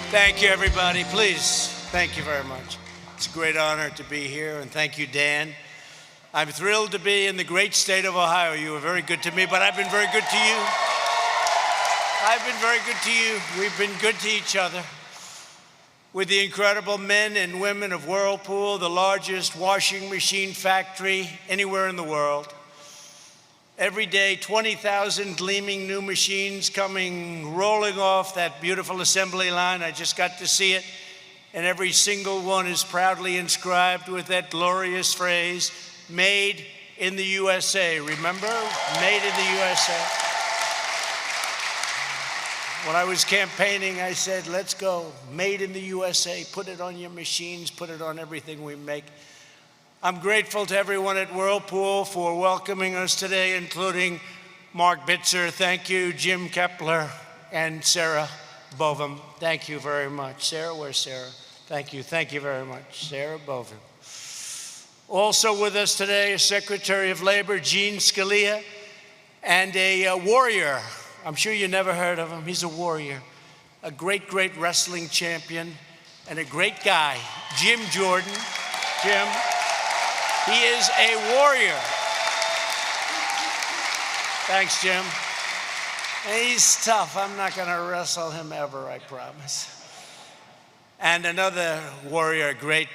Thank you, everybody. Please, thank you very much. It's a great honor to be here, and thank you, Dan. I'm thrilled to be in the great state of Ohio. You were very good to me, but I've been very good to you. I've been very good to you. We've been good to each other. With the incredible men and women of Whirlpool, the largest washing machine factory anywhere in the world. Every day, 20,000 gleaming new machines coming, rolling off that beautiful assembly line. I just got to see it. And every single one is proudly inscribed with that glorious phrase, made in the USA. Remember? Made in the USA. When I was campaigning, I said, let's go. Made in the USA. Put it on your machines. Put it on everything we make. I'm grateful to everyone at Whirlpool for welcoming us today, including Mark Bitzer. Thank you, Jim Kepler, and Sarah Bovum. Thank you very much. Sarah, where's Sarah? Thank you. Thank you very much, Sarah Bovum. Also with us today is Secretary of Labor, Gene Scalia, and a warrior. I'm sure you never heard of him. He's a warrior, a great, great wrestling champion, and a great guy, Jim Jordan. Jim. He is a warrior. Thanks, Jim. He's tough. I'm not going to wrestle him ever, I promise. And another warrior, a great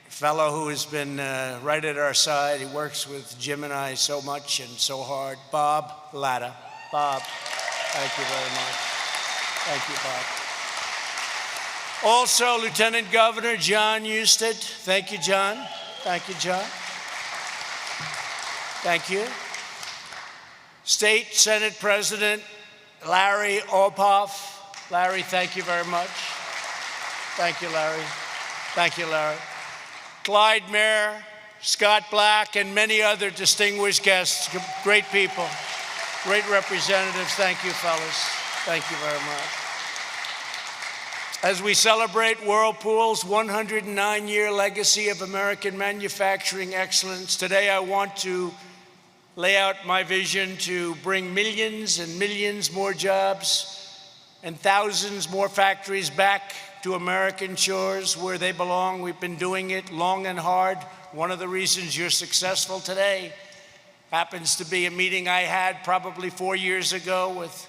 fellow who has been right at our side. He works with Jim and I so much and so hard, Bob Latta. Bob, thank you very much. Thank you, Bob. Also, Lieutenant Governor John Husted. Thank you, John. Thank you, John. Thank you. State Senate President Larry Orpoff. Larry, thank you very much. Thank you, Larry. Thank you, Larry. Clyde Mayor, Scott Black, and many other distinguished guests, great people, great representatives. Thank you, fellas. Thank you very much. As we celebrate Whirlpool's 109-year legacy of American manufacturing excellence, today I want to lay out my vision to bring millions and millions more jobs and thousands more factories back to American shores where they belong. We've been doing it long and hard. One of the reasons you're successful today happens to be a meeting I had probably 4 years ago with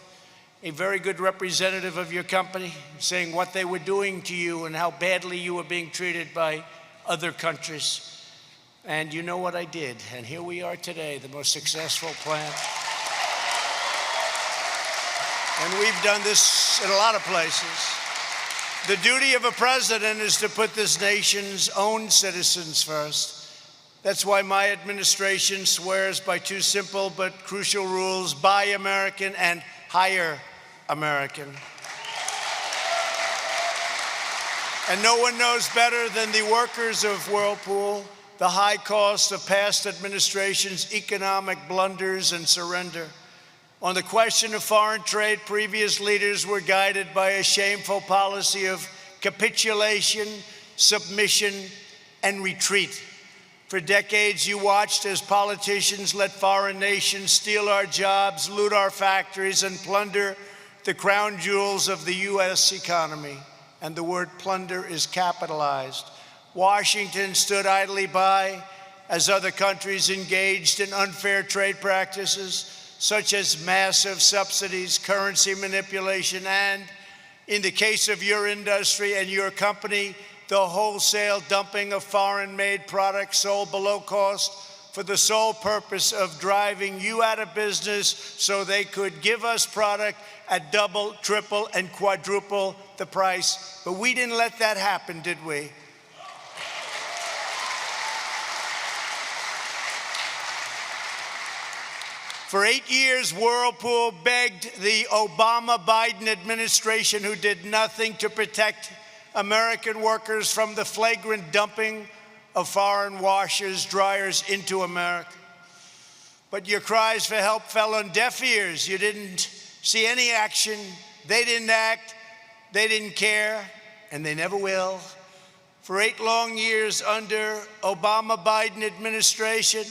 a very good representative of your company, saying what they were doing to you and how badly you were being treated by other countries. And you know what I did, and here we are today, the most successful plant. And we've done this in a lot of places. The duty of a president is to put this nation's own citizens first. That's why my administration swears by two simple but crucial rules: buy American and hire American. And no one knows better than the workers of Whirlpool the high cost of past administrations' economic blunders and surrender. On the question of foreign trade, previous leaders were guided by a shameful policy of capitulation, submission, and retreat. For decades, you watched as politicians let foreign nations steal our jobs, loot our factories, and plunder the crown jewels of the U.S. economy. And the word plunder is capitalized. Washington stood idly by as other countries engaged in unfair trade practices, such as massive subsidies, currency manipulation, and, in the case of your industry and your company, the wholesale dumping of foreign-made products sold below cost for the sole purpose of driving you out of business so they could give us product at double, triple, and quadruple the price. But we didn't let that happen, did we? For 8 years, Whirlpool begged the Obama-Biden administration, who did nothing to protect American workers from the flagrant dumping of foreign washers, dryers into America. But your cries for help fell on deaf ears. You didn't see any action. They didn't act. They didn't care, and they never will. For 8 long years under Obama-Biden administration,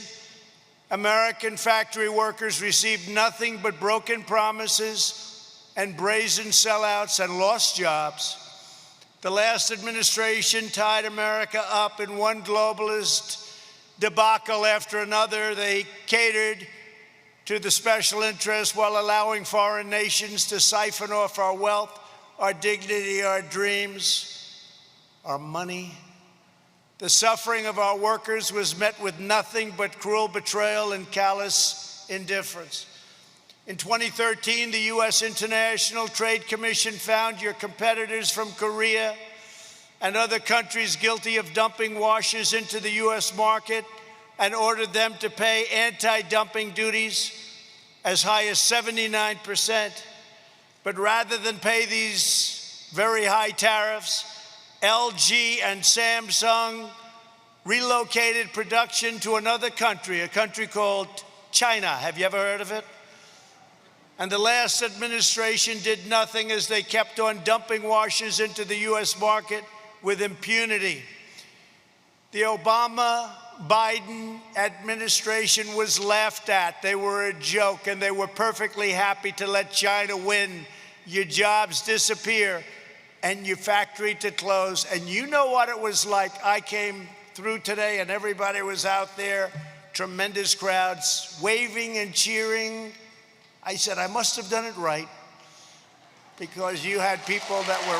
American factory workers received nothing but broken promises and brazen sellouts and lost jobs. The last administration tied America up in one globalist debacle after another. They catered to the special interests while allowing foreign nations to siphon off our wealth, our dignity, our dreams, our money. The suffering of our workers was met with nothing but cruel betrayal and callous indifference. In 2013, the U.S. International Trade Commission found your competitors from Korea and other countries guilty of dumping washers into the U.S. market and ordered them to pay anti-dumping duties as high as 79%. But rather than pay these very high tariffs, LG and Samsung relocated production to another country, a country called China. Have you ever heard of it? And the last administration did nothing as they kept on dumping washers into the U.S. market with impunity. The Obama-Biden administration was laughed at. They were a joke, and they were perfectly happy to let China win. Your jobs disappear, and your factory to close. And you know what it was like. I came through today, and everybody was out there, tremendous crowds, waving and cheering. I said, I must have done it right, because you had people that were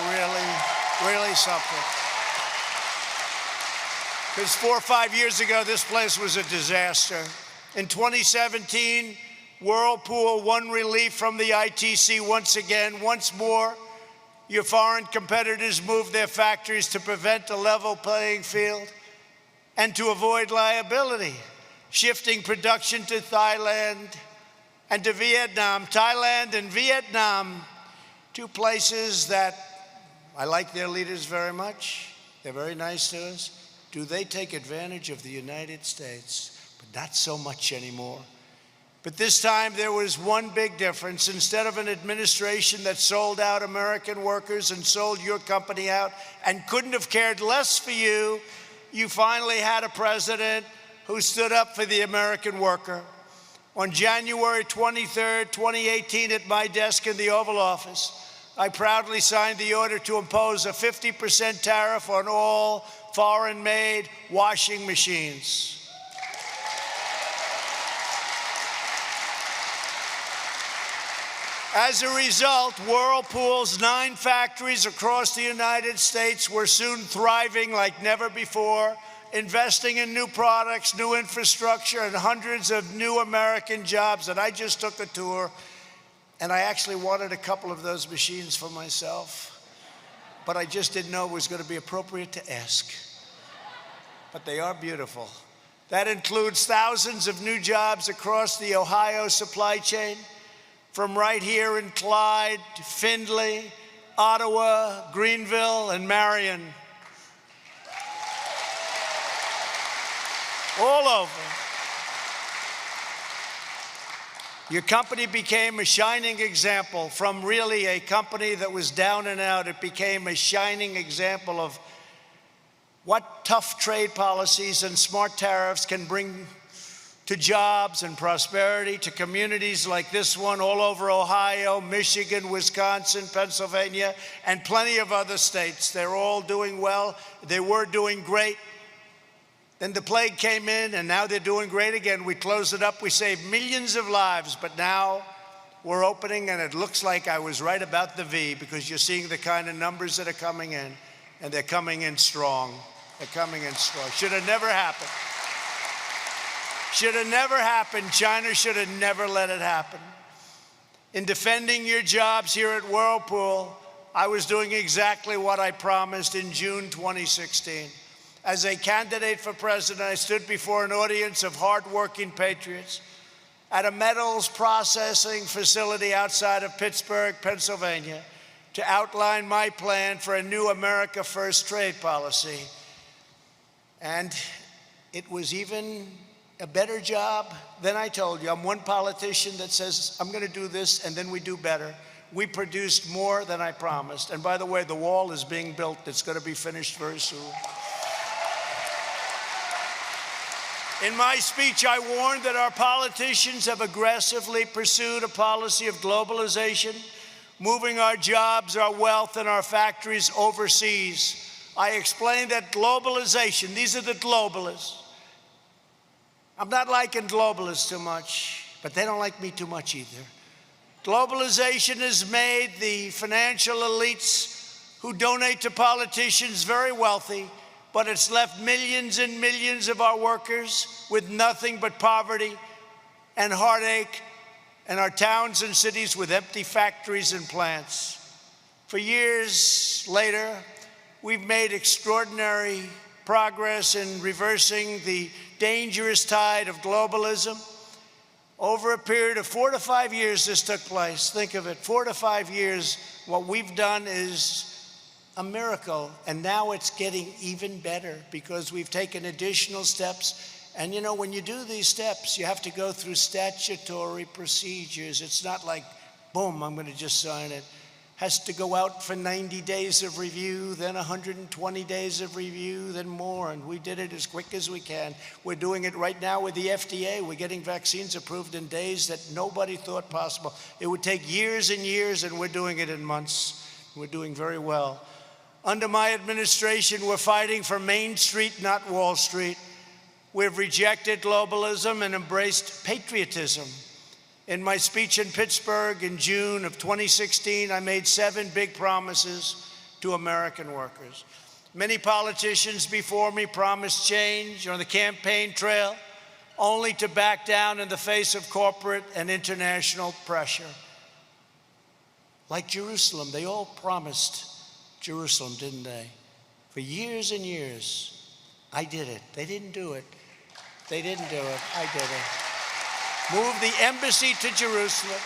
really something. Because 4 or 5 years ago, this place was a disaster. In 2017, Whirlpool won relief from the ITC once again. Once more, your foreign competitors moved their factories to prevent a level playing field and to avoid liability, shifting production to Thailand and to Vietnam. Thailand and Vietnam, two places that I like their leaders very much. They're very nice to us. Do they take advantage of the United States? But not so much anymore. But this time there was one big difference. Instead of an administration that sold out American workers and sold your company out and couldn't have cared less for you, you finally had a president who stood up for the American worker. On January 23rd, 2018, at my desk in the Oval Office, I proudly signed the order to impose a 50% tariff on all foreign-made washing machines. As a result, Whirlpool's 9 factories across the United States were soon thriving like never before, investing in new products, new infrastructure, and hundreds of new American jobs. And I just took a tour, and I actually wanted a couple of those machines for myself, but I just didn't know it was going to be appropriate to ask. But they are beautiful. That includes thousands of new jobs across the Ohio supply chain, from right here in Clyde to Findlay, Ottawa, Greenville, and Marion. All over. Your company became a shining example. From really a company that was down and out, it became a shining example of what tough trade policies and smart tariffs can bring to jobs and prosperity, to communities like this one all over Ohio, Michigan, Wisconsin, Pennsylvania, and plenty of other states. They're all doing well. They were doing great. Then the plague came in, and now they're doing great again. We closed it up. We saved millions of lives, but now we're opening, and it looks like I was right about the V, because you're seeing the kind of numbers that are coming in, and they're coming in strong. They're coming in strong. Should have never happened. Should have never happened. China should have never let it happen. In defending your jobs here at Whirlpool, I was doing exactly what I promised in June 2016. As a candidate for president, I stood before an audience of hardworking patriots at a metals processing facility outside of Pittsburgh, Pennsylvania, to outline my plan for a new America First trade policy. And it was even a better job than I told you. I'm one politician that says, I'm going to do this, and then we do better. We produced more than I promised. And by the way, the wall is being built. It's going to be finished very soon. In my speech, I warned that our politicians have aggressively pursued a policy of globalization moving our jobs, our wealth, and our factories overseas. I explained that globalization, these are the globalists. I'm not liking globalists too much, but they don't like me too much either. Globalization has made the financial elites who donate to politicians very wealthy, but it's left millions and millions of our workers with nothing but poverty and heartache, and our towns and cities with empty factories and plants. For years later, we've made extraordinary progress in reversing the dangerous tide of globalism. Over a period of 4 to 5 years, this took place. Think of it, 4 to 5 years. What we've done is a miracle, and now it's getting even better because we've taken additional steps. And you know, when you do these steps, you have to go through statutory procedures. It's not like, boom, I'm going to just sign it. Has to go out for 90 days of review, then 120 days of review, then more, and we did it as quick as we can. We're doing it right now with the FDA. We're getting vaccines approved in days that nobody thought possible. It would take years and years, and we're doing it in months. We're doing very well. Under my administration, we're fighting for Main Street, not Wall Street. We've rejected globalism and embraced patriotism. In my speech in Pittsburgh in June of 2016, I made 7 big promises to American workers. Many politicians before me promised change on the campaign trail, only to back down in the face of corporate and international pressure. Like Jerusalem, they all promised Jerusalem, didn't they? For years and years, I did it. They didn't do it. They didn't do it. I did it. Moved the embassy to Jerusalem,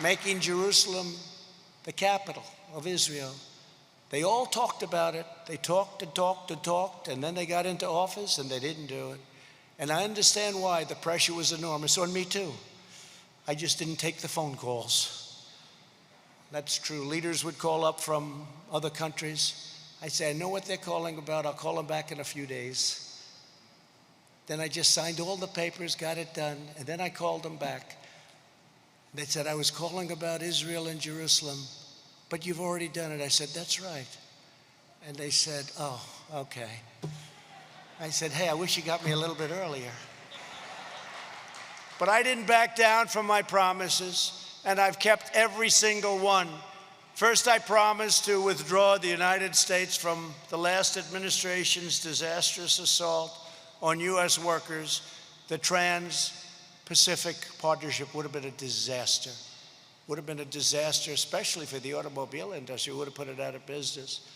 making Jerusalem the capital of Israel. They all talked about it. They talked and talked and talked, and then they got into office and they didn't do it. And I understand why. The pressure was enormous on me too. I just didn't take the phone calls. That's true. Leaders would call up from other countries. I say, I know what they're calling about. I'll call them back in a few days. Then I just signed all the papers, got it done, and then I called them back. They said, I was calling about Israel and Jerusalem, but you've already done it. I said, that's right. And they said, oh, okay. I said, hey, I wish you got me a little bit earlier. But I didn't back down from my promises, and I've kept every single one. First, I promised to withdraw the United States from the last administration's disastrous assault on U.S. workers. The Trans-Pacific Partnership would have been a disaster. Would have been a disaster, especially for the automobile industry. Would have put it out of business.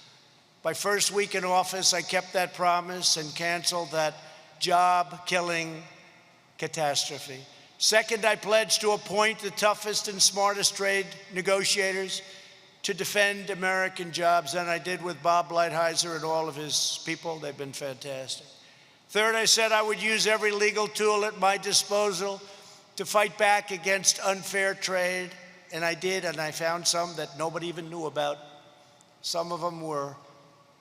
My first week in office, I kept that promise and canceled that job-killing catastrophe. Second, I pledged to appoint the toughest and smartest trade negotiators to defend American jobs, and I did with Bob Lighthizer and all of his people. They've been fantastic. Third, I said I would use every legal tool at my disposal to fight back against unfair trade, and I did, and I found some that nobody even knew about. Some of them were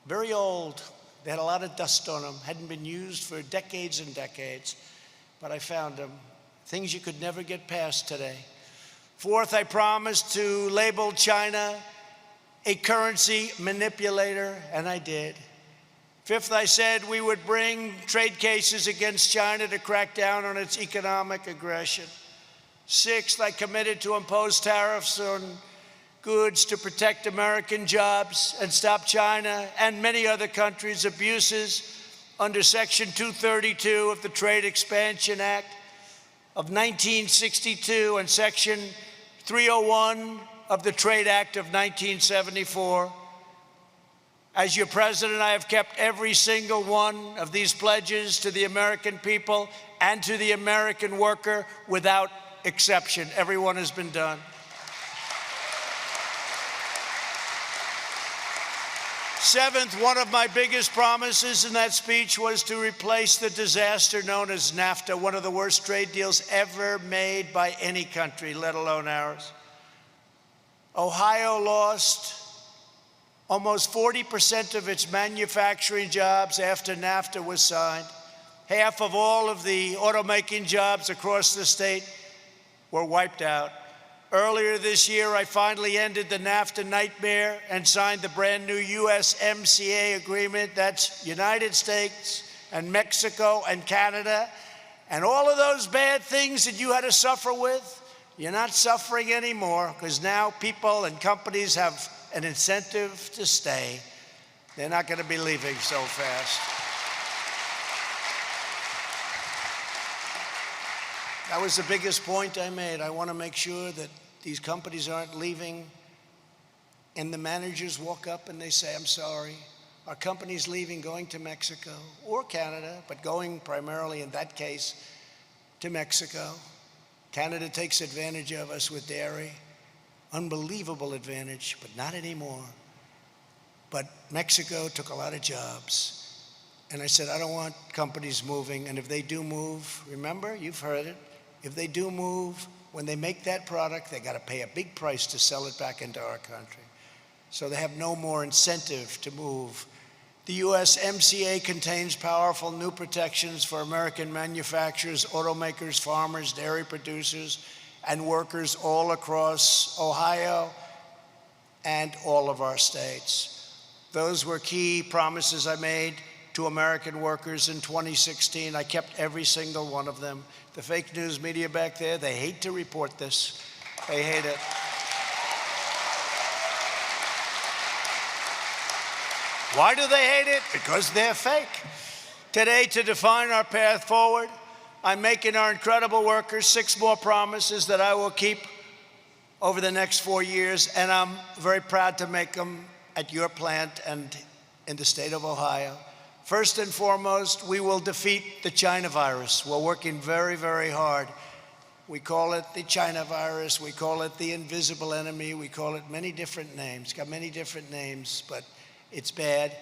very old. They had a lot of dust on them, hadn't been used for decades and decades, but I found them. Things you could never get past today. Fourth, I promised to label China a currency manipulator, and I did. Fifth, I said we would bring trade cases against China to crack down on its economic aggression. Sixth, I committed to impose tariffs on goods to protect American jobs and stop China and many other countries' abuses under Section 232 of the Trade Expansion Act of 1962 and Section 301 of the Trade Act of 1974. As your president, I have kept every single one of these pledges to the American people and to the American worker without exception. Every one has been done. Seventh, one of my biggest promises in that speech was to replace the disaster known as NAFTA, one of the worst trade deals ever made by any country, let alone ours. Ohio lost almost 40% of its manufacturing jobs after NAFTA was signed. Half of all of the automaking jobs across the state were wiped out. Earlier this year, I finally ended the NAFTA nightmare and signed the brand new USMCA agreement. That's United States and Mexico and Canada. And all of those bad things that you had to suffer with, you're not suffering anymore, because now people and companies have an incentive to stay. They're not going to be leaving so fast. That was the biggest point I made. I want to make sure that these companies aren't leaving and the managers walk up and they say, I'm sorry, our company's leaving, going to Mexico or Canada, but going primarily in that case to Mexico. Canada takes advantage of us with dairy. Unbelievable advantage, but not anymore. But Mexico took a lot of jobs. And I said, I don't want companies moving. And if they do move, remember, you've heard it, if they do move, when they make that product, they got to pay a big price to sell it back into our country. So they have no more incentive to move. The USMCA contains powerful new protections for American manufacturers, automakers, farmers, dairy producers, and workers all across Ohio and all of our states. Those were key promises I made to American workers in 2016. I kept every single one of them. The fake news media back there, they hate to report this. They hate it. Why do they hate it? Because they're fake. Today, to define our path forward, I'm making our incredible workers 6 more promises that I will keep over the next 4 years, and I'm very proud to make them at your plant and in the state of Ohio. First and foremost, we will defeat the China virus. We're working very, very hard. We call it the China virus. We call it the invisible enemy. We call it many different names. It's got many different names, but it's bad,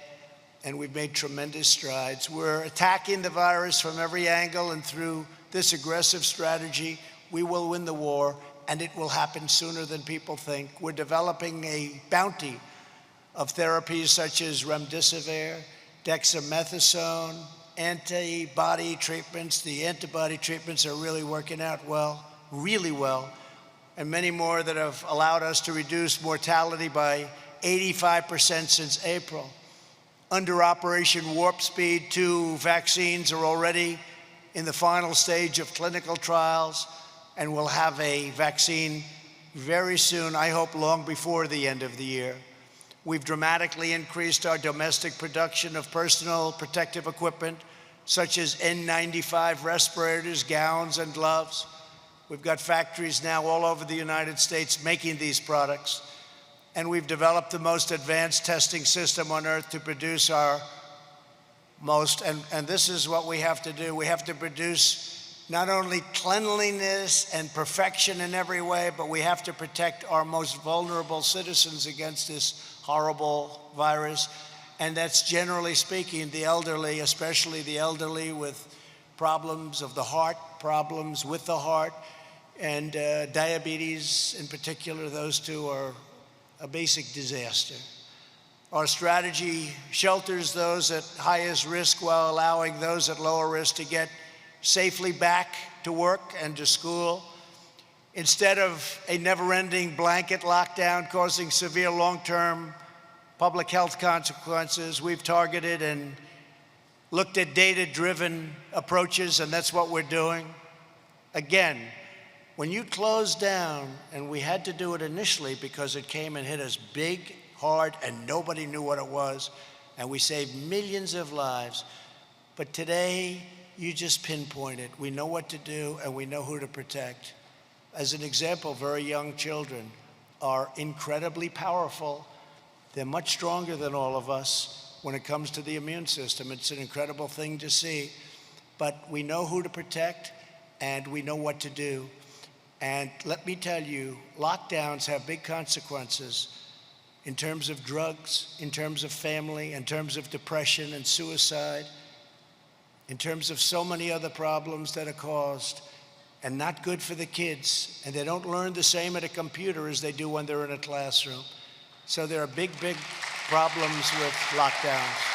and we've made tremendous strides. We're attacking the virus from every angle, and through this aggressive strategy, we will win the war, and it will happen sooner than people think. We're developing a bounty of therapies such as remdesivir, dexamethasone, antibody treatments. The antibody treatments are really working out well, really well, and many more that have allowed us to reduce mortality by 85% since April. Under Operation Warp Speed, 2 vaccines are already in the final stage of clinical trials, and we'll have a vaccine very soon, I hope long before the end of the year. We've dramatically increased our domestic production of personal protective equipment, such as N95 respirators, gowns, and gloves. We've got factories now all over the United States making these products. And we've developed the most advanced testing system on earth to produce our most, and this is what we have to do. We have to produce not only cleanliness and perfection in every way, but we have to protect our most vulnerable citizens against this horrible virus. And that's, generally speaking, the elderly, especially the elderly with problems of the heart, problems with the heart, and diabetes in particular. Those 2 are a basic disaster. Our strategy shelters those at highest risk while allowing those at lower risk to get safely back to work and to school. Instead of a never-ending blanket lockdown causing severe long-term public health consequences, we've targeted and looked at data-driven approaches, and that's what we're doing. Again, when you close down, and we had to do it initially because it came and hit us big, hard, and nobody knew what it was, and we saved millions of lives. But today, you just pinpoint it. We know what to do, and we know who to protect. As an example, very young children are incredibly powerful. They're much stronger than all of us when it comes to the immune system. It's an incredible thing to see. But we know who to protect, and we know what to do. And let me tell you, lockdowns have big consequences in terms of drugs, in terms of family, in terms of depression and suicide, in terms of so many other problems that are caused, and not good for the kids. And they don't learn the same at a computer as they do when they're in a classroom. So there are big, big problems with lockdowns.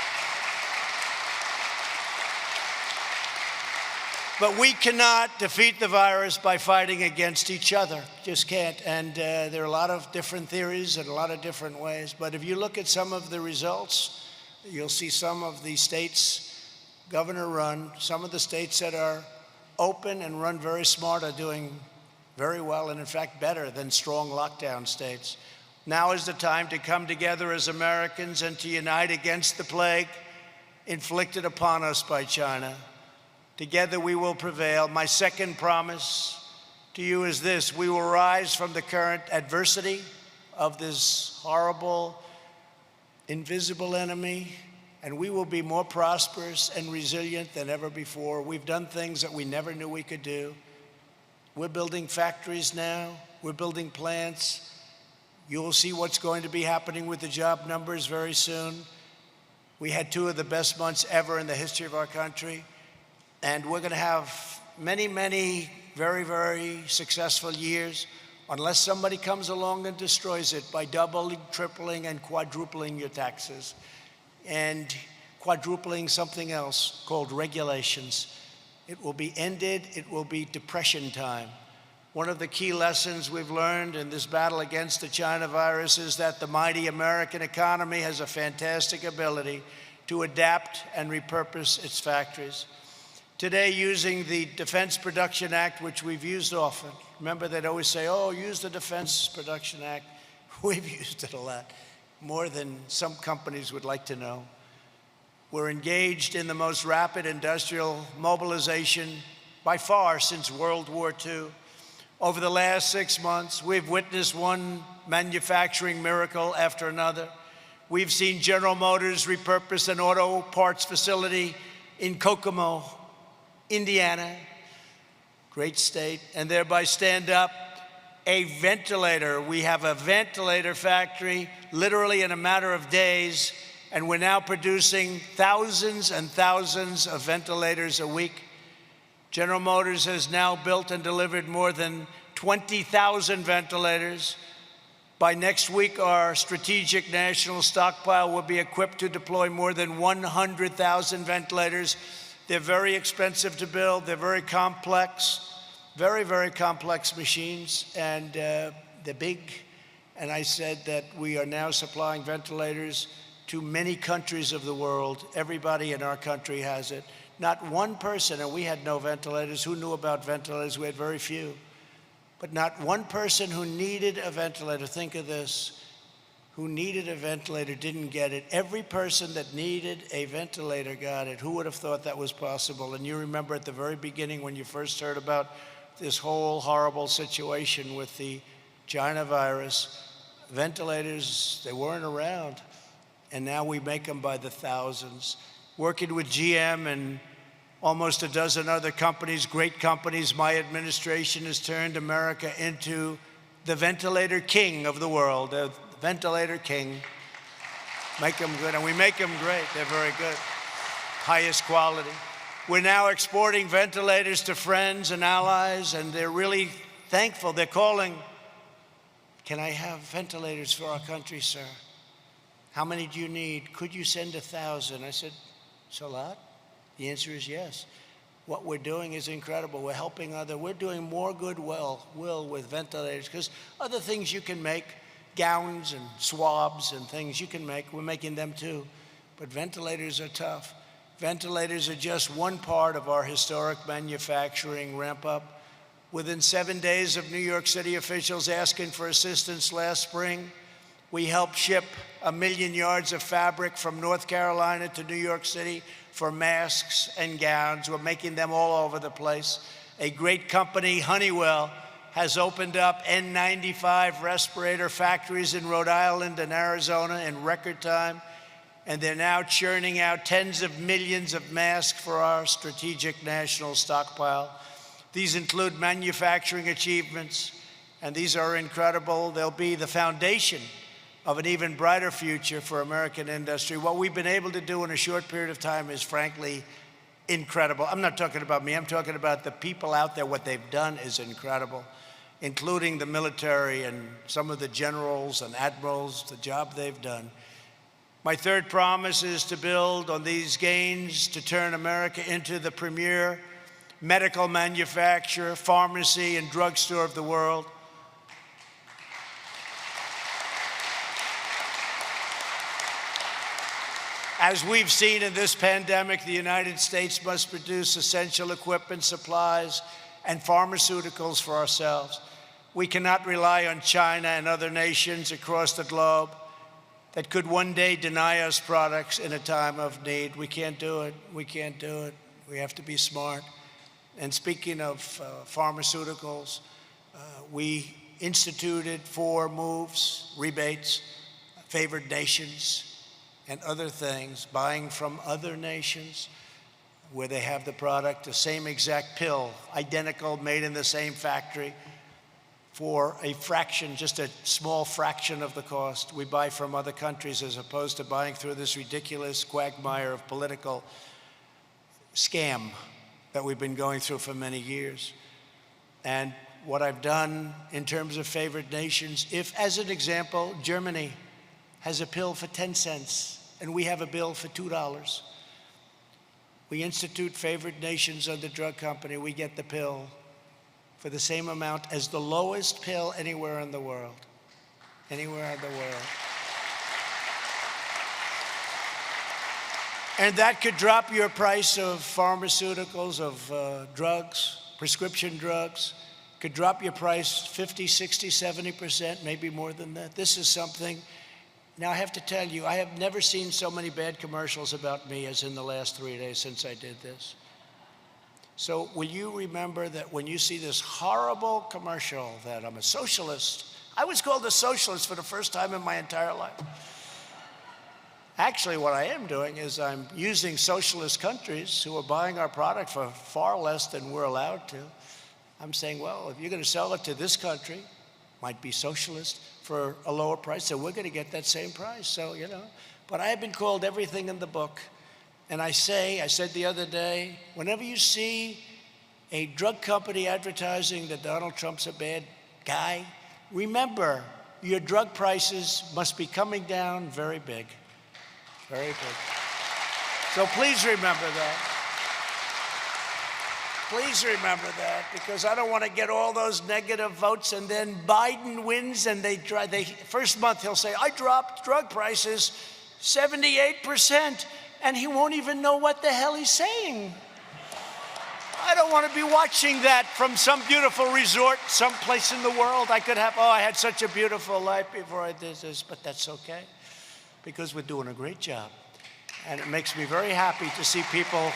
But we cannot defeat the virus by fighting against each other. Just can't. And there are a lot of different theories and a lot of different ways. But if you look at some of the results, you'll see some of the states, governor-run, some of the states that are open and run very smart are doing very well, and in fact better than strong lockdown states. Now is the time to come together as Americans and to unite against the plague inflicted upon us by China. Together we will prevail. My second promise to you is this: we will rise from the current adversity of this horrible, invisible enemy, and we will be more prosperous and resilient than ever before. We've done things that we never knew we could do. We're building factories now. We're building plants. You'll see what's going to be happening with the job numbers very soon. We had two of the best months ever in the history of our country. And we're going to have many, many very, very successful years unless somebody comes along and destroys it by doubling, tripling, and quadrupling your taxes and quadrupling something else called regulations. It will be ended. It will be depression time. One of the key lessons we've learned in this battle against the China virus is that the mighty American economy has a fantastic ability to adapt and repurpose its factories. Today, using the Defense Production Act, which we've used often. Remember, they'd always say, oh, use the Defense Production Act. We've used it a lot, more than some companies would like to know. We're engaged in the most rapid industrial mobilization by far since World War II. Over the last 6 months, we've witnessed one manufacturing miracle after another. We've seen General Motors repurpose an auto parts facility in Kokomo, Indiana, great state, and thereby stand up a ventilator. We have a ventilator factory literally in a matter of days, and we're now producing thousands and thousands of ventilators a week. General Motors has now built and delivered more than 20,000 ventilators. By next week, our strategic national stockpile will be equipped to deploy more than 100,000 ventilators. They're very expensive to build. They're very complex, very, very complex machines, and they're big. And I said that we are now supplying ventilators to many countries of the world. Everybody in our country has it. Not one person, and we had no ventilators. Who knew about ventilators? We had very few. But not one person who needed a ventilator, think of this, who needed a ventilator didn't get it. Every person that needed a ventilator got it. Who would have thought that was possible? And you remember at the very beginning when you first heard about this whole horrible situation with the China virus, ventilators, they weren't around. And now we make them by the thousands. Working with GM and almost a dozen other companies, great companies, my administration has turned America into the ventilator king of the world. Ventilator king. Make them good, and we make them great. They're very good. Highest quality. We're now exporting ventilators to friends and allies, and they're really thankful. They're calling, can I have ventilators for our country, sir? How many do you need? Could you send 1,000? I said, it's a lot. The answer is yes. What we're doing is incredible. We're helping we're doing more goodwill with ventilators, because other things you can make, gowns and swabs and things you can make, we're making them too. But ventilators are tough. Ventilators are just one part of our historic manufacturing ramp up. Within 7 days of New York City officials asking for assistance last spring, we helped ship 1 million yards of fabric from North Carolina to New York City for masks and gowns. We're making them all over the place. A great company, Honeywell, has opened up N95 respirator factories in Rhode Island and Arizona in record time, and they're now churning out tens of millions of masks for our strategic national stockpile. These include manufacturing achievements, and these are incredible. They'll be the foundation of an even brighter future for American industry. What we've been able to do in a short period of time is frankly incredible. I'm not talking about me, I'm talking about the people out there. What they've done is incredible, including the military and some of the generals and admirals, the job they've done. My third promise is to build on these gains to turn America into the premier medical manufacturer, pharmacy, and drugstore of the world. As we've seen in this pandemic, the United States must produce essential equipment, supplies, and pharmaceuticals for ourselves. We cannot rely on China and other nations across the globe that could one day deny us products in a time of need. We can't do it. We can't do it. We have to be smart. And speaking of pharmaceuticals, we instituted 4 moves, rebates, favored nations, and other things, buying from other nations where they have the product, the same exact pill, identical, made in the same factory, for a fraction, just a small fraction of the cost. We buy from other countries as opposed to buying through this ridiculous quagmire of political scam that we've been going through for many years. And what I've done in terms of favored nations, if, as an example, Germany has a pill for 10 cents and we have a bill for $2, we institute favored nations under drug company, we get the pill for the same amount as the lowest pill anywhere in the world. Anywhere in the world. And that could drop your price of pharmaceuticals, of drugs, prescription drugs, could drop your price 50, 60, 70%, maybe more than that. This is something, now I have to tell you, I have never seen so many bad commercials about me as in the last 3 days since I did this. So will you remember that when you see this horrible commercial that I'm a socialist? I was called a socialist for the first time in my entire life. Actually, what I am doing is I'm using socialist countries who are buying our product for far less than we're allowed to. I'm saying, well, if you're going to sell it to this country, might be socialist, for a lower price, so we're going to get that same price. So, you know, but I have been called everything in the book. And I said the other day, whenever you see a drug company advertising that Donald Trump's a bad guy, remember your drug prices must be coming down very big. Very big. So please remember that. Please remember that, because I don't want to get all those negative votes and then Biden wins and first month he'll say, I dropped drug prices 78%, and he won't even know what the hell he's saying. I don't want to be watching that from some beautiful resort someplace in the world. I could have, I had such a beautiful life before I did this, but that's okay, because we're doing a great job. And it makes me very happy to see people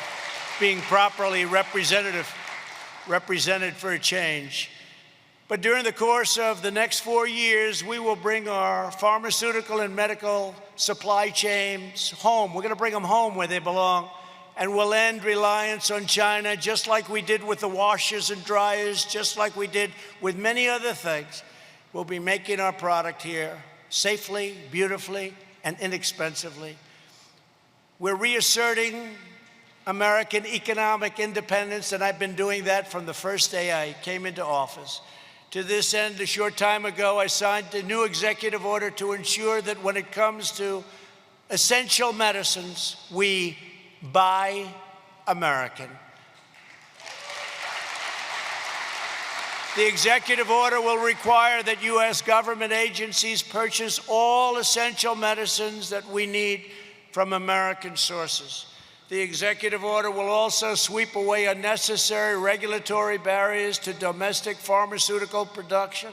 being properly represented for a change. But during the course of the next 4 years, we will bring our pharmaceutical and medical supply chains home. We're going to bring them home where they belong. And we'll end reliance on China, just like we did with the washers and dryers, just like we did with many other things. We'll be making our product here safely, beautifully, and inexpensively. We're reasserting American economic independence, and I've been doing that from the first day I came into office. To this end, a short time ago, I signed a new executive order to ensure that when it comes to essential medicines, we buy American. The executive order will require that U.S. government agencies purchase all essential medicines that we need from American sources. The executive order will also sweep away unnecessary regulatory barriers to domestic pharmaceutical production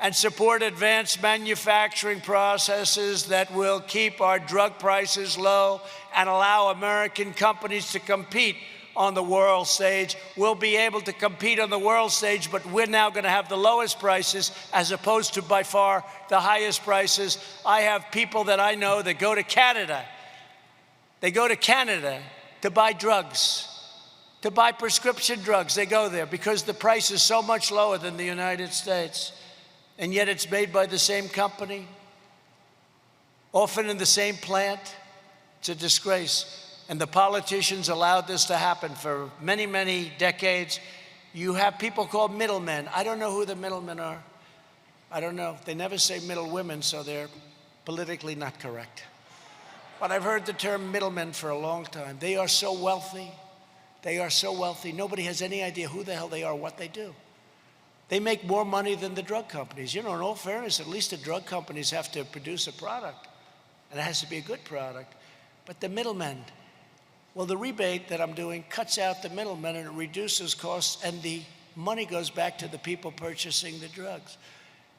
and support advanced manufacturing processes that will keep our drug prices low and allow American companies to compete on the world stage. We'll be able to compete on the world stage, but we're now going to have the lowest prices as opposed to by far the highest prices. I have people that I know that go to Canada. They go to Canada to buy drugs, to buy prescription drugs. They go there because the price is so much lower than the United States. And yet it's made by the same company, often in the same plant. It's a disgrace. And the politicians allowed this to happen for many, many decades. You have people called middlemen. I don't know who the middlemen are. I don't know. They never say middle women, so they're politically not correct. But I've heard the term middlemen for a long time. They are so wealthy, They are so wealthy, nobody has any idea who the hell they are, what they do. They make more money than the drug companies. You know, in all fairness, at least the drug companies have to produce a product, and it has to be a good product. But the middlemen, well, the rebate that I'm doing cuts out the middlemen and it reduces costs, and the money goes back to the people purchasing the drugs.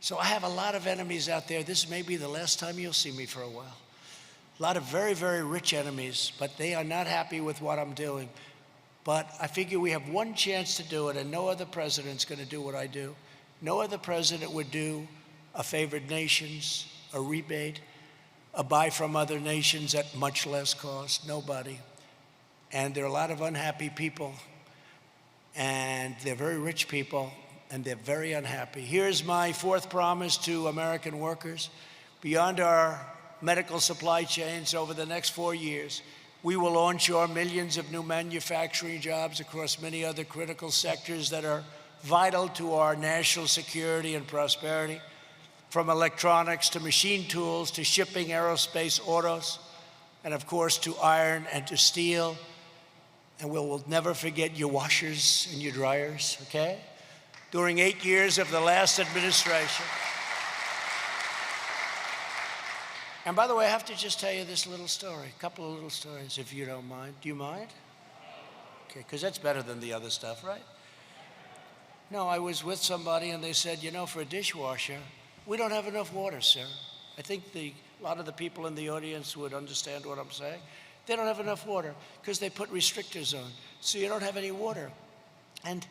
So I have a lot of enemies out there. This may be the last time you'll see me for a while. A lot of very, very rich enemies, but they are not happy with what I'm doing. But I figure we have one chance to do it, and no other president's going to do what I do. No other president would do a favored nations, a rebate, a buy from other nations at much less cost. Nobody. And there are a lot of unhappy people, and they're very rich people, and they're very unhappy. Here's my fourth promise to American workers. Beyond our medical supply chains, over the next 4 years, we will onshore millions of new manufacturing jobs across many other critical sectors that are vital to our national security and prosperity, from electronics to machine tools to shipping, aerospace, autos, and of course to iron and to steel. And we'll never forget your washers and your dryers, okay? During 8 years of the last administration. And by the way, I have to just tell you this little story, a couple of little stories, if you don't mind. Do you mind? Okay, because that's better than the other stuff, right? No, I was with somebody and they said, you know, for a dishwasher, we don't have enough water, sir. I think a lot of the people in the audience would understand what I'm saying. They don't have enough water because they put restrictors on, so you don't have any water. And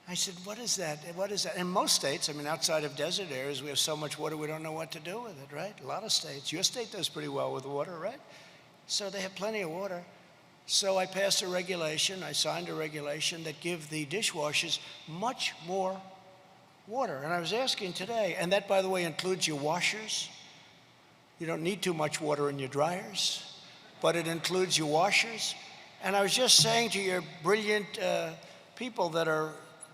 I said, what is that? What is that? In most states, I mean, outside of desert areas, we have so much water we don't know what to do with it, right? A lot of states. Your state does pretty well with water, right? So they have plenty of water. So I passed a regulation, I signed a regulation that give the dishwashers much more water. And I was asking today, and that, by the way, includes your washers. You don't need too much water in your dryers, but it includes your washers. And I was just saying to your brilliant people that are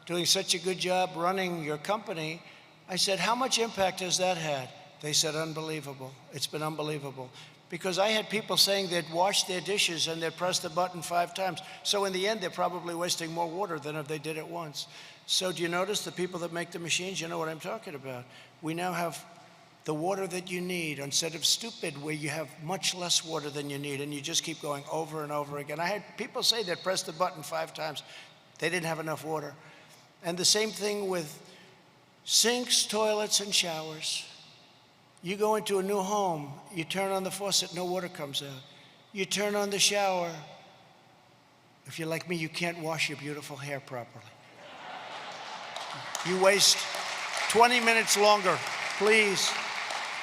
doing such a good job running your company, I said, how much impact has that had? They said, unbelievable. It's been unbelievable. Because I had people saying they'd wash their dishes and they'd press the button 5 times. So in the end, they're probably wasting more water than if they did it once. So do you notice the people that make the machines? You know what I'm talking about. We now have the water that you need instead of stupid, where you have much less water than you need and you just keep going over and over again. I had people say they'd press the button 5 times. They didn't have enough water. And the same thing with sinks, toilets, and showers. You go into a new home, you turn on the faucet, no water comes out. You turn on the shower. If you're like me, you can't wash your beautiful hair properly. You waste 20 minutes longer. Please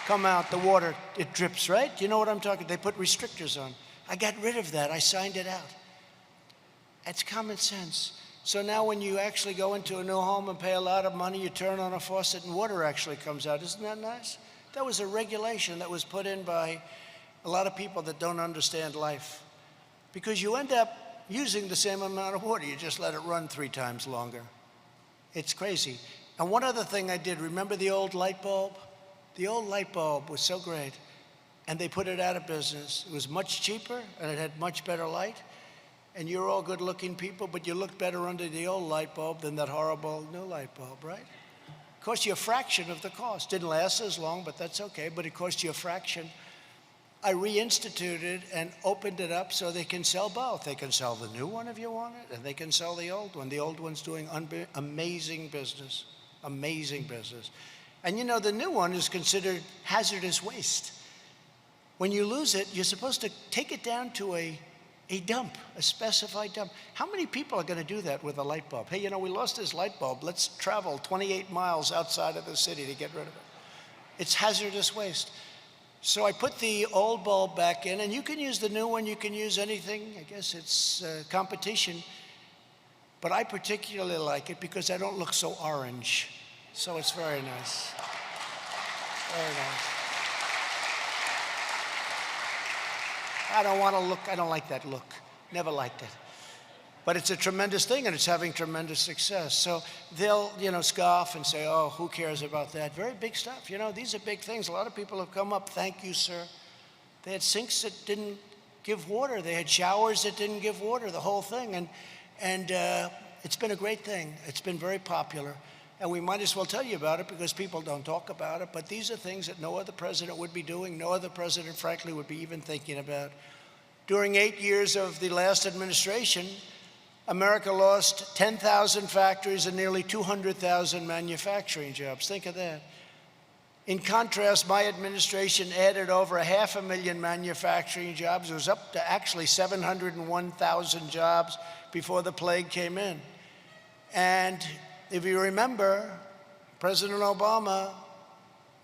come out, the water, it drips, right? You know what I'm talking about? They put restrictors on. I got rid of that, I signed it out. It's common sense. So now when you actually go into a new home and pay a lot of money, you turn on a faucet and water actually comes out. Isn't that nice? That was a regulation that was put in by a lot of people that don't understand life. Because you end up using the same amount of water, you just let it run 3 times longer. It's crazy. And one other thing I did, remember the old light bulb? The old light bulb was so great, and they put it out of business. It was much cheaper, and it had much better light. And you're all good-looking people, but you look better under the old light bulb than that horrible new light bulb, right? It cost you a fraction of the cost. Didn't last as long, but that's okay, but it cost you a fraction. I reinstituted and opened it up so they can sell both. They can sell the new one if you want it, and they can sell the old one. The old one's doing amazing business, amazing business. And you know, the new one is considered hazardous waste. When you lose it, you're supposed to take it down to a dump, a specified dump. How many people are going to do that with a light bulb? Hey, you know, we lost this light bulb. Let's travel 28 miles outside of the city to get rid of it. It's hazardous waste. So I put the old bulb back in, and you can use the new one. You can use anything. I guess it's competition. But I particularly like it because I don't look so orange. So it's very nice. Very nice. I don't want to look, I don't like that look. Never liked it. But it's a tremendous thing, and it's having tremendous success. So they'll, you know, scoff and say, oh, who cares about that? Very big stuff. You know, these are big things. A lot of people have come up, thank you, sir. They had sinks that didn't give water. They had showers that didn't give water, the whole thing. And it's been a great thing. It's been very popular. And we might as well tell you about it because people don't talk about it. But these are things that no other president would be doing. No other president, frankly, would be even thinking about. During 8 years of the last administration, America lost 10,000 factories and nearly 200,000 manufacturing jobs. Think of that. In contrast, my administration added over 500,000 manufacturing jobs. It was up to actually 701,000 jobs before the plague came in. And if you remember, President Obama,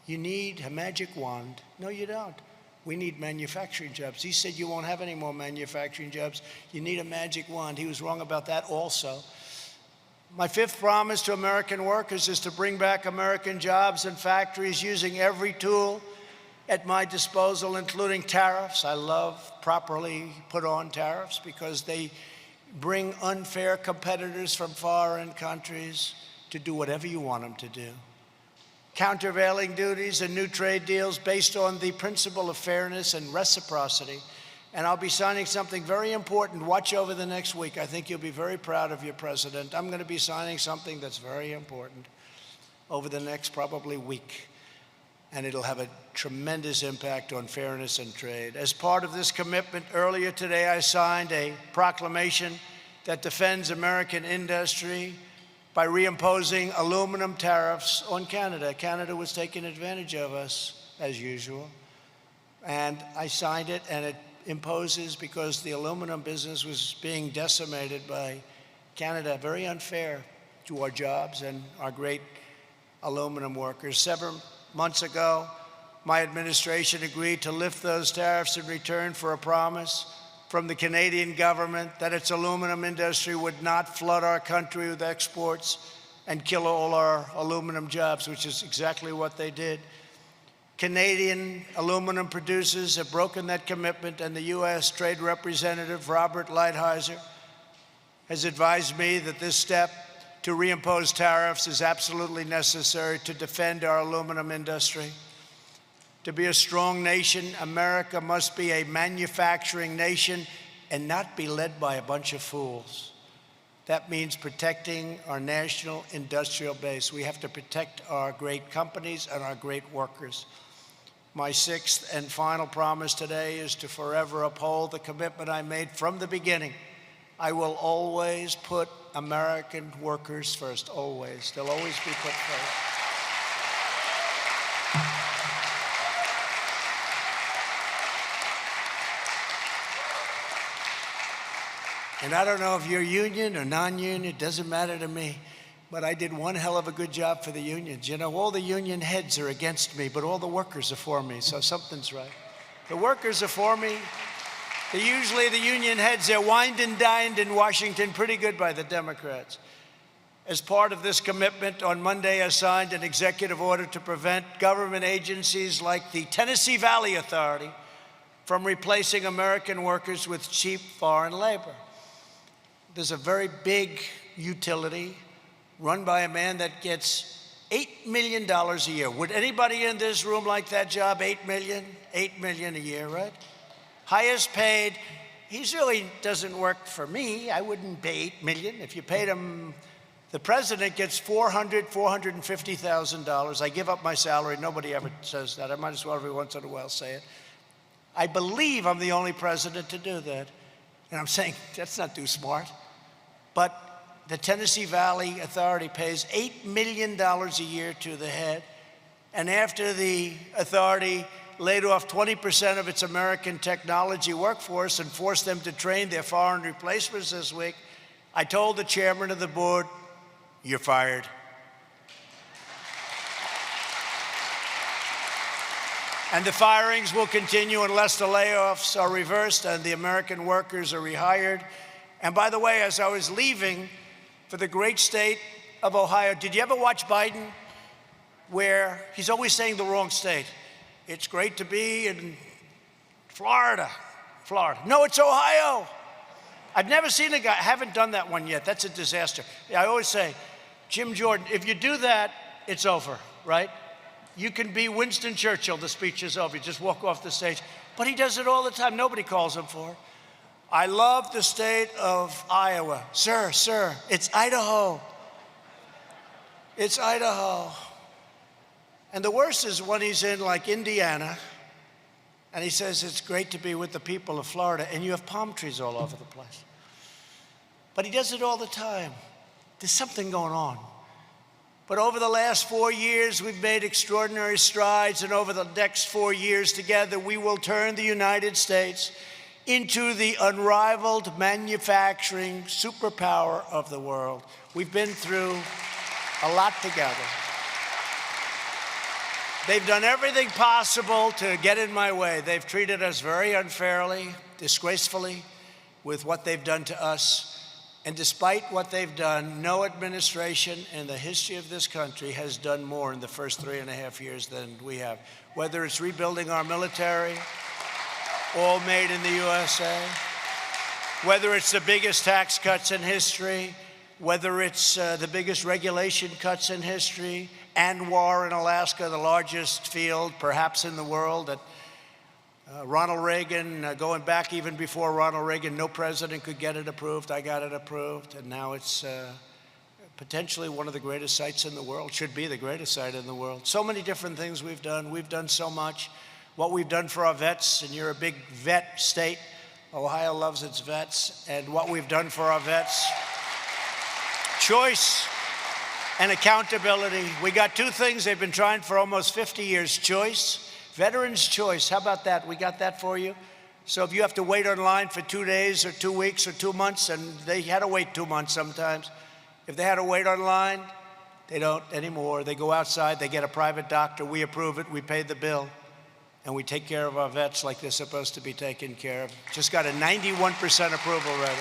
you need a magic wand. No, you don't. We need manufacturing jobs. He said you won't have any more manufacturing jobs. You need a magic wand. He was wrong about that also. My fifth promise to American workers is to bring back American jobs and factories using every tool at my disposal, including tariffs. I love properly put on tariffs because they bring unfair competitors from foreign countries to do whatever you want them to do. Countervailing duties and new trade deals based on the principle of fairness and reciprocity. And I'll be signing something very important. Watch over the next week. I think you'll be very proud of your president. I'm going to be signing something that's very important over the next probably week. And it'll have a tremendous impact on fairness and trade. As part of this commitment, earlier today I signed a proclamation that defends American industry by reimposing aluminum tariffs on Canada. Canada was taking advantage of us, as usual. And I signed it, and it imposes, because the aluminum business was being decimated by Canada, very unfair to our jobs and our great aluminum workers. 7 months ago, my administration agreed to lift those tariffs in return for a promise from the Canadian government that its aluminum industry would not flood our country with exports and kill all our aluminum jobs, which is exactly what they did. Canadian aluminum producers have broken that commitment, and the U.S. Trade Representative Robert Lighthizer has advised me that this step to reimpose tariffs is absolutely necessary to defend our aluminum industry. To be a strong nation, America must be a manufacturing nation and not be led by a bunch of fools. That means protecting our national industrial base. We have to protect our great companies and our great workers. My sixth and final promise today is to forever uphold the commitment I made from the beginning. I will always put American workers first, always. They'll always be put first. And I don't know if you're union or non-union, it doesn't matter to me. But I did one hell of a good job for the unions. You know, all the union heads are against me, but all the workers are for me, so something's right. The workers are for me. Usually the union heads, they're wined and dined in Washington pretty good by the Democrats. As part of this commitment, on Monday I signed an executive order to prevent government agencies like the Tennessee Valley Authority from replacing American workers with cheap foreign labor. There's a very big utility run by a man that gets $8 million a year. Would anybody in this room like that job? $8 million? $8 million a year, right? Highest paid. He really doesn't work for me. I wouldn't pay $8 million. If you paid him, the president gets $450,000. I give up my salary. Nobody ever says that. I might as well every once in a while say it. I believe I'm the only president to do that. And I'm saying that's not too smart. But the Tennessee Valley Authority pays $8 million a year to the head. And after the authority laid off 20% of its American technology workforce and forced them to train their foreign replacements this week, I told the chairman of the board, "You're fired." And the firings will continue unless the layoffs are reversed and the American workers are rehired. And by the way, as I was leaving for the great state of Ohio, did you ever watch Biden? Where he's always saying the wrong state. It's great to be in Florida. No, it's Ohio. I've never seen a guy, I haven't done that one yet. That's a disaster. I always say, Jim Jordan, if you do that, it's over, right? You can be Winston Churchill, the speech is over. You just walk off the stage. But he does it all the time. Nobody calls him for it. I love the state of Iowa. Sir, it's Idaho. It's Idaho. And the worst is when he's in like Indiana, and he says it's great to be with the people of Florida, and you have palm trees all over the place. But he does it all the time. There's something going on. But over the last 4 years, we've made extraordinary strides, and over the next 4 years together, we will turn the United States into the unrivaled manufacturing superpower of the world. We've been through a lot together. They've done everything possible to get in my way. They've treated us very unfairly, disgracefully, with what they've done to us. And despite what they've done, no administration in the history of this country has done more in the first 3.5 years than we have. Whether it's rebuilding our military, all made in the USA, whether it's the biggest tax cuts in history, whether it's the biggest regulation cuts in history, ANWR in Alaska, the largest field perhaps in the world, that Ronald Reagan, going back even before Ronald Reagan, no president could get it approved. I got it approved, and now it's potentially one of the greatest sites in the world, should be the greatest site in the world. So many different things we've done. We've done so much. What we've done for our vets, and you're a big vet state. Ohio loves its vets, and what we've done for our vets. Choice and accountability. We got two things they've been trying for almost 50 years. Choice, veterans' choice. How about that? We got that for you. So if you have to wait online for 2 days or 2 weeks or 2 months, and they had to wait 2 months sometimes. If they had to wait online, they don't anymore. They go outside, they get a private doctor, we approve it, we pay the bill, and we take care of our vets like they're supposed to be taken care of. Just got a 91% approval rating.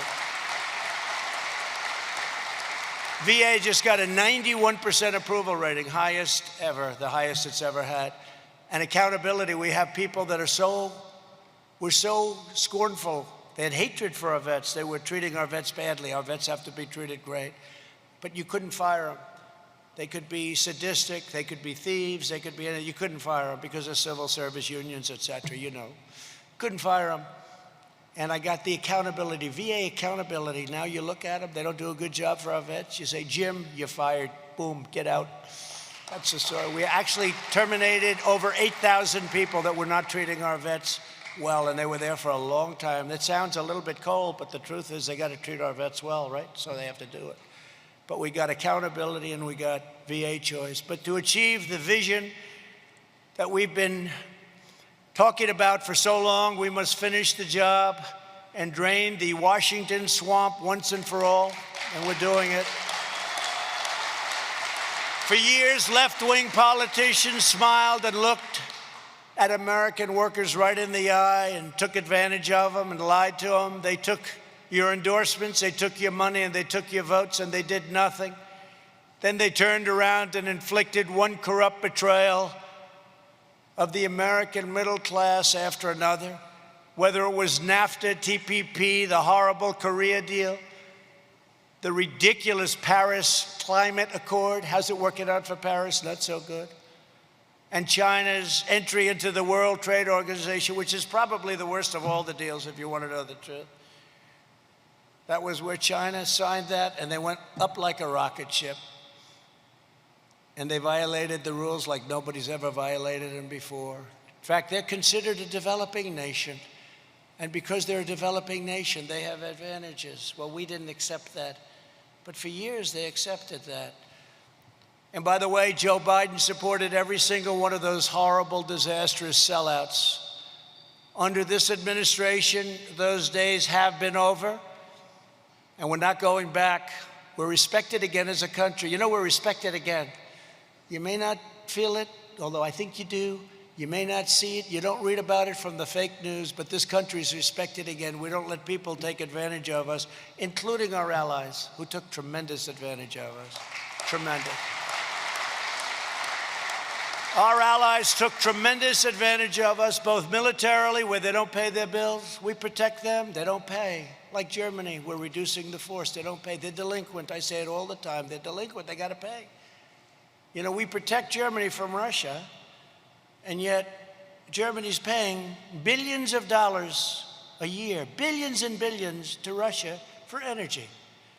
VA just got a 91% approval rating, highest ever, the highest it's ever had. And accountability, we have people that we're so scornful. They had hatred for our vets. They were treating our vets badly. Our vets have to be treated great. But you couldn't fire them. They could be sadistic, they could be thieves, they could be anything. You couldn't fire them because of civil service unions, et cetera, you know. Couldn't fire them. And I got the accountability, VA accountability. Now you look at them, they don't do a good job for our vets. You say, Jim, you're fired. Boom, get out. That's the story. We actually terminated over 8,000 people that were not treating our vets well, and they were there for a long time. That sounds a little bit cold, but the truth is they got to treat our vets well, right? So they have to do it. But we got accountability and we got VA choice. But to achieve the vision that we've been talking about for so long, we must finish the job and drain the Washington swamp once and for all, and we're doing it. For years, left-wing politicians smiled and looked at American workers right in the eye and took advantage of them and lied to them. They took your endorsements, they took your money, and they took your votes, and they did nothing. Then they turned around and inflicted one corrupt betrayal of the American middle class after another, whether it was NAFTA, TPP, the horrible Korea deal, the ridiculous Paris Climate Accord. How's it working out for Paris? Not so good. And China's entry into the World Trade Organization, which is probably the worst of all the deals, if you want to know the truth. That was where China signed that, and they went up like a rocket ship. And they violated the rules like nobody's ever violated them before. In fact, they're considered a developing nation. And because they're a developing nation, they have advantages. Well, we didn't accept that. But for years, they accepted that. And by the way, Joe Biden supported every single one of those horrible, disastrous sellouts. Under this administration, those days have been over. And we're not going back. We're respected again as a country. You know, we're respected again. You may not feel it, although I think you do. You may not see it. You don't read about it from the fake news, but this country is respected again. We don't let people take advantage of us, including our allies, who took tremendous advantage of us. Tremendous. Our allies took tremendous advantage of us, both militarily, where they don't pay their bills. We protect them. They don't pay. Like Germany, we're reducing the force. They don't pay. They're delinquent. I say it all the time. They're delinquent. They got to pay. You know, we protect Germany from Russia, and yet Germany's paying billions of dollars a year, billions and billions to Russia for energy.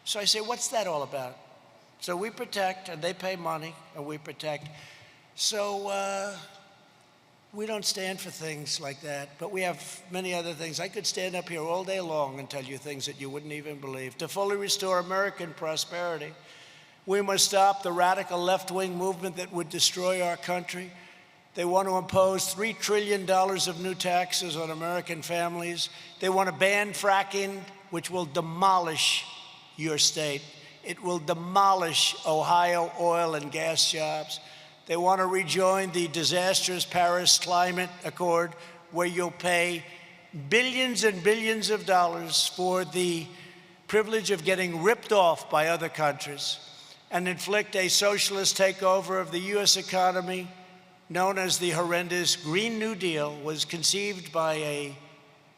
So I say, what's that all about? So we protect, and they pay money, and we protect. So we don't stand for things like that, but we have many other things. I could stand up here all day long and tell you things that you wouldn't even believe. To fully restore American prosperity, we must stop the radical left-wing movement that would destroy our country. They want to impose $3 trillion of new taxes on American families. They want to ban fracking, which will demolish your state. It will demolish Ohio oil and gas jobs. They want to rejoin the disastrous Paris Climate Accord, where you'll pay billions and billions of dollars for the privilege of getting ripped off by other countries and inflict a socialist takeover of the U.S. economy known as the horrendous Green New Deal. Was conceived by a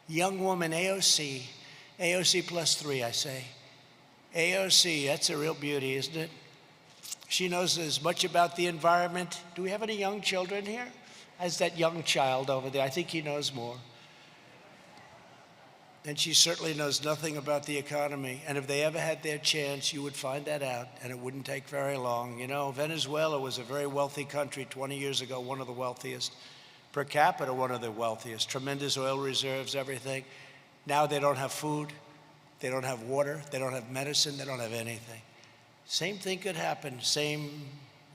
young woman, AOC +3, I say. AOC, that's a real beauty, isn't it? She knows as much about the environment. Do we have any young children here? As that young child over there, I think he knows more. And she certainly knows nothing about the economy. And if they ever had their chance, you would find that out, and it wouldn't take very long. You know, Venezuela was a very wealthy country 20 years ago, one of the wealthiest. Per capita, one of the wealthiest. Tremendous oil reserves, everything. Now they don't have food, they don't have water, they don't have medicine, they don't have anything. Same thing could happen, same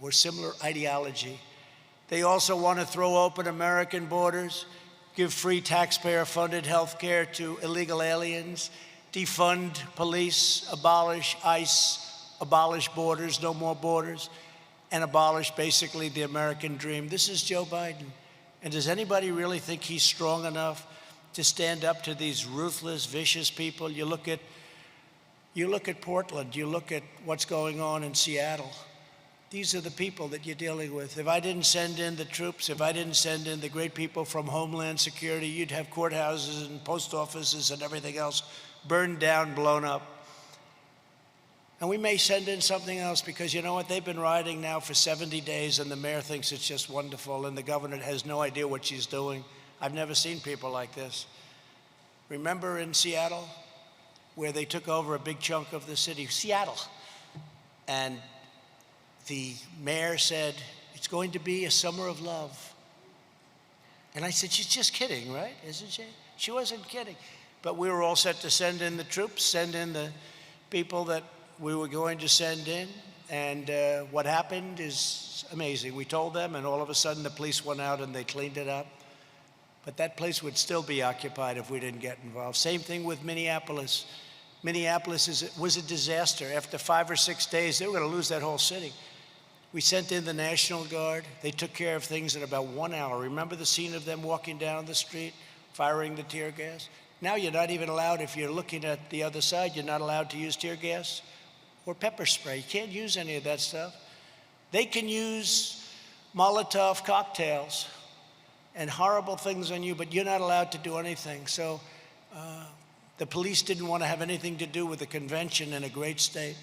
or similar ideology. They also want to throw open American borders, give free taxpayer-funded health care to illegal aliens, defund police, abolish ICE, abolish borders, no more borders, and abolish basically the American dream. This is Joe Biden. And does anybody really think he's strong enough to stand up to these ruthless, vicious people? You look at Portland, you look at what's going on in Seattle. These are the people that you're dealing with. If I didn't send in the troops, if I didn't send in the great people from Homeland Security, you'd have courthouses and post offices and everything else burned down, blown up. And we may send in something else because, you know what, they've been rioting now for 70 days and the mayor thinks it's just wonderful and the governor has no idea what she's doing. I've never seen people like this. Remember in Seattle, where they took over a big chunk of the city, Seattle, and the mayor said, it's going to be a summer of love. And I said, she's just kidding, right? Isn't she? She wasn't kidding. But we were all set to send in the troops, send in the people that we were going to send in. And what happened is amazing. We told them, and all of a sudden the police went out and they cleaned it up. But that place would still be occupied if we didn't get involved. Same thing with Minneapolis. Minneapolis was a disaster. After 5 or 6 days, they were going to lose that whole city. We sent in the National Guard. They took care of things in about 1 hour. Remember the scene of them walking down the street, firing the tear gas? Now you're not even allowed, if you're looking at the other side, you're not allowed to use tear gas or pepper spray. You can't use any of that stuff. They can use Molotov cocktails and horrible things on you, but you're not allowed to do anything. So the police didn't want to have anything to do with the convention in a great state,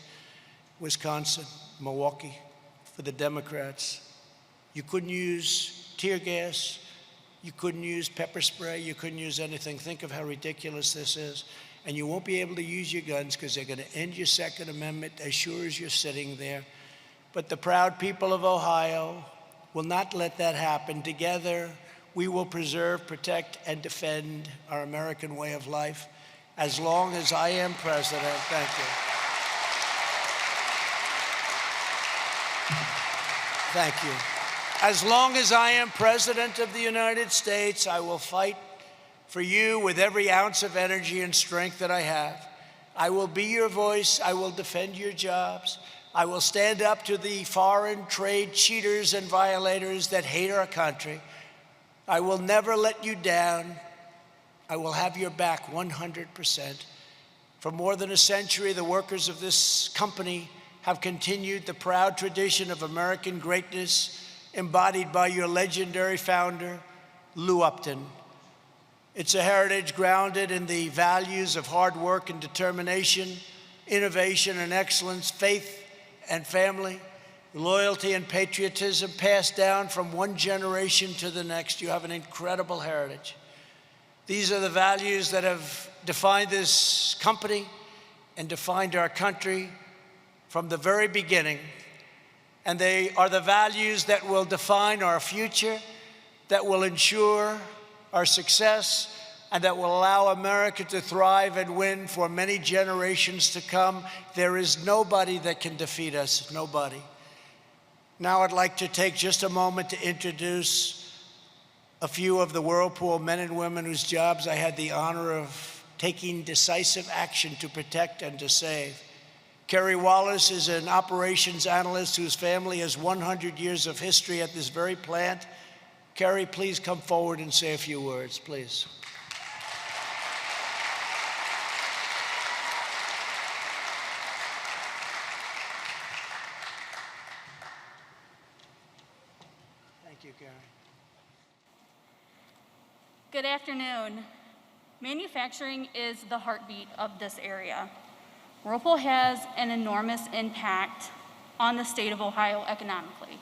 Wisconsin, Milwaukee, for the Democrats. You couldn't use tear gas, you couldn't use pepper spray, you couldn't use anything. Think of how ridiculous this is. And you won't be able to use your guns because they're going to end your Second Amendment as sure as you're sitting there. But the proud people of Ohio will not let that happen. Together, we will preserve, protect, and defend our American way of life as long as I am president. Thank you. Thank you. As long as I am president of the United States, I will fight for you with every ounce of energy and strength that I have. I will be your voice. I will defend your jobs. I will stand up to the foreign trade cheaters and violators that hate our country. I will never let you down. I will have your back 100%. For more than a century, the workers of this company have continued the proud tradition of American greatness embodied by your legendary founder, Lou Upton. It's a heritage grounded in the values of hard work and determination, innovation and excellence, faith and family. loyalty and patriotism passed down from one generation to the next. You have an incredible heritage. These are the values that have defined this company and defined our country from the very beginning. And they are the values that will define our future, that will ensure our success, and that will allow America to thrive and win for many generations to come. There is nobody that can defeat us, nobody. Now I'd like to take just a moment to introduce a few of the Whirlpool men and women whose jobs I had the honor of taking decisive action to protect and to save. Kerry Wallace is an operations analyst whose family has 100 years of history at this very plant. Kerry, please come forward and say a few words, please. Thank you, Kerry. Good afternoon. Manufacturing is the heartbeat of this area. Whirlpool has an enormous impact on the state of Ohio economically.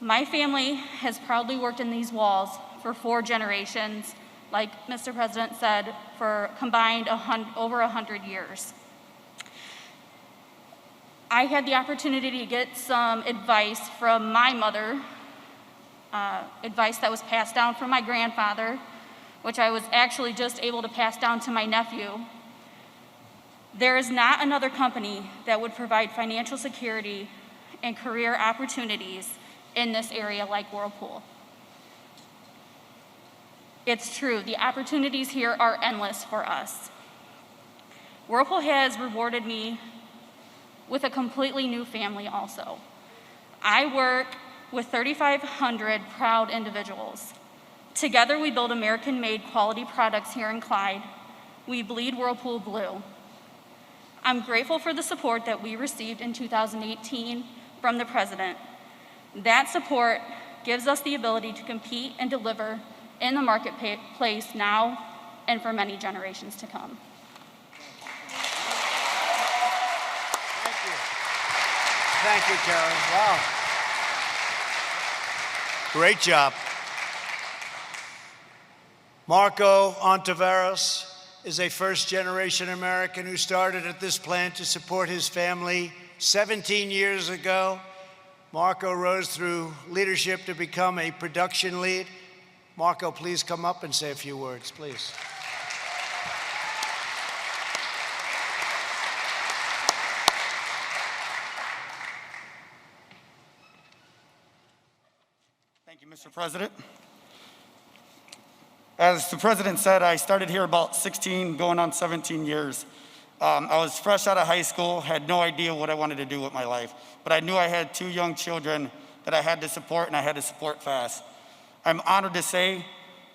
My family has proudly worked in these walls for 4 generations, like Mr. President said, for combined over 100 years. I had the opportunity to get some advice from my mother, advice that was passed down from my grandfather, which I was actually just able to pass down to my nephew. There is not another company that would provide financial security and career opportunities in this area like Whirlpool. It's true, the opportunities here are endless for us. Whirlpool has rewarded me with a completely new family also. I work with 3,500 proud individuals. Together we build American-made quality products here in Clyde. We bleed Whirlpool blue. I'm grateful for the support that we received in 2018 from the President. That support gives us the ability to compete and deliver in the marketplace now and for many generations to come. Thank you. Thank you, Karen. Wow. Great job. Marco Ontiveros is a first-generation American who started at this plant to support his family 17 years ago. Marco rose through leadership to become a production lead. Marco, please come up and say a few words, please. Thank you, Mr. President. As the President said, I started here about 16, going on 17 years. I was fresh out of high school, had no idea what I wanted to do with my life, but I knew I had 2 young children that I had to support, and I had to support fast. I'm honored to say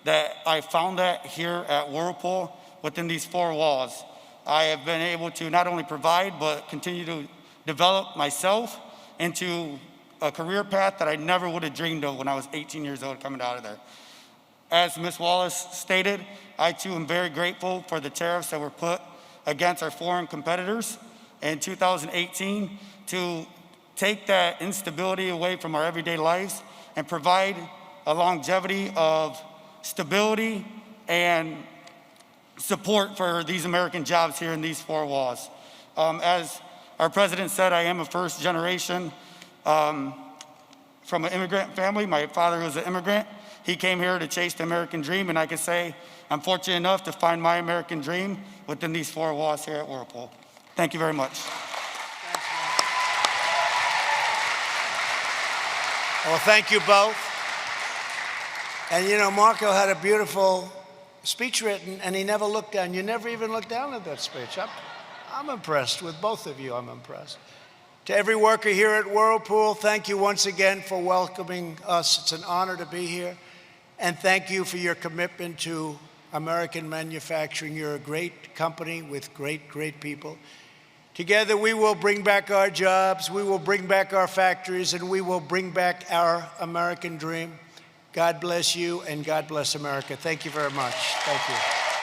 that I found that here at Whirlpool within these 4 walls. I have been able to not only provide, but continue to develop myself into a career path that I never would have dreamed of when I was 18 years old coming out of there. As Ms. Wallace stated, I too am very grateful for the tariffs that were put against our foreign competitors in 2018 to take that instability away from our everyday lives and provide a longevity of stability and support for these American jobs here in these 4 walls. As our President said, I am a first generation from an immigrant family. My father was an immigrant. He came here to chase the American dream, and I can say I'm fortunate enough to find my American dream within these 4 walls here at Whirlpool. Thank you very much. Thanks, well, thank you both. And you know, Marco had a beautiful speech written, and he never looked down. You never even looked down at that speech. I'm impressed with both of you. I'm impressed. To every worker here at Whirlpool, thank you once again for welcoming us. It's an honor to be here. And thank you for your commitment to American manufacturing. You're a great company with great, great people. Together, we will bring back our jobs, we will bring back our factories, and we will bring back our American dream. God bless you, and God bless America. Thank you very much. Thank you.